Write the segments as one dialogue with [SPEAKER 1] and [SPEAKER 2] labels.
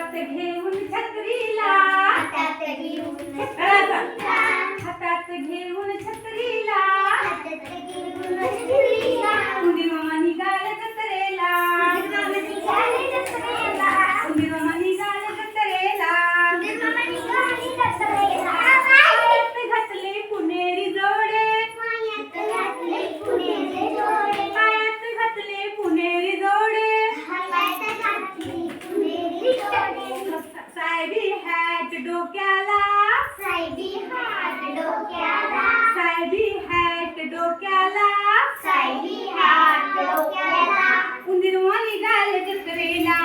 [SPEAKER 1] हातात घेऊन छत्रीला
[SPEAKER 2] हातात घेऊन
[SPEAKER 1] हातात घेऊन छत्रीला
[SPEAKER 2] हातात घेऊन छत्रीला
[SPEAKER 1] उंदीर मामा निघाले जत्रेला
[SPEAKER 2] निघाले जत्रेला
[SPEAKER 1] उंदीर मामा निघाले जत्रेला
[SPEAKER 2] निघाले जत्रेला
[SPEAKER 1] पायात घातले पुणेरी जोडे
[SPEAKER 2] पायात घातले पुणेरी जोडे
[SPEAKER 1] पायात घातले पुणेरी जोडे
[SPEAKER 2] पायात घातले पुणेरी जोडे
[SPEAKER 1] साहेबी हॅट डोक्याला
[SPEAKER 2] सायबी हात डोक्याला
[SPEAKER 1] साहेबी हॅट डोक्याला
[SPEAKER 2] सायबी हात डोक्याला
[SPEAKER 1] उंदीर मामा निघाले जत्रेला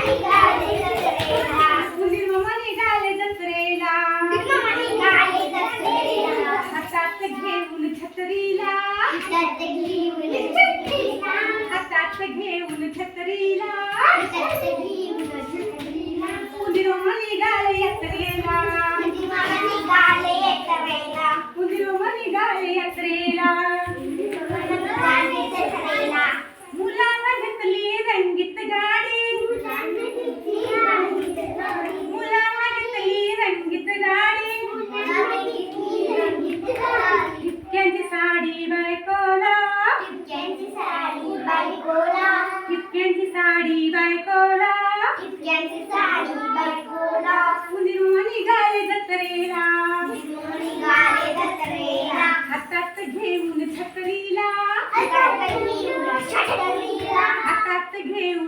[SPEAKER 2] निघाले जत्रेला
[SPEAKER 1] उंदीर मामा निघाले जत्रेला
[SPEAKER 2] निघाले जत्रेला
[SPEAKER 1] हातात घेऊन छत्रीला
[SPEAKER 2] हातात घेऊन छत्रीला
[SPEAKER 1] हातात घेऊन छत्रीला
[SPEAKER 2] हातात घेऊन छत्रीला
[SPEAKER 1] उंदीर मामा निघाले यात्रेला
[SPEAKER 2] निघाले जत्रेला
[SPEAKER 1] उंदीर मामा निघाले यात्रेला
[SPEAKER 2] निघाले जत्रेला
[SPEAKER 1] मुलांना घेतली रंगीत गाडी
[SPEAKER 2] मुलांना घेतली रंगीत गाडी
[SPEAKER 1] मुलांना घेतली रंगीत गाडी
[SPEAKER 2] मुलांना घेतली रंगीत गाडी
[SPEAKER 1] ठिपक्यांची साडी बायकोला
[SPEAKER 2] टिपक्यांची साडी बायकोला
[SPEAKER 1] ठिपक्यांची साडी बायकोला
[SPEAKER 2] टिपक्यांची साडी बायकोला
[SPEAKER 1] उंदीर मामा निघाले जत्रेला
[SPEAKER 2] निघाले जत्रेला
[SPEAKER 1] हातात घेऊन छत्रीला
[SPEAKER 2] हातात घेऊन छत्रीला
[SPEAKER 1] हातात घेऊन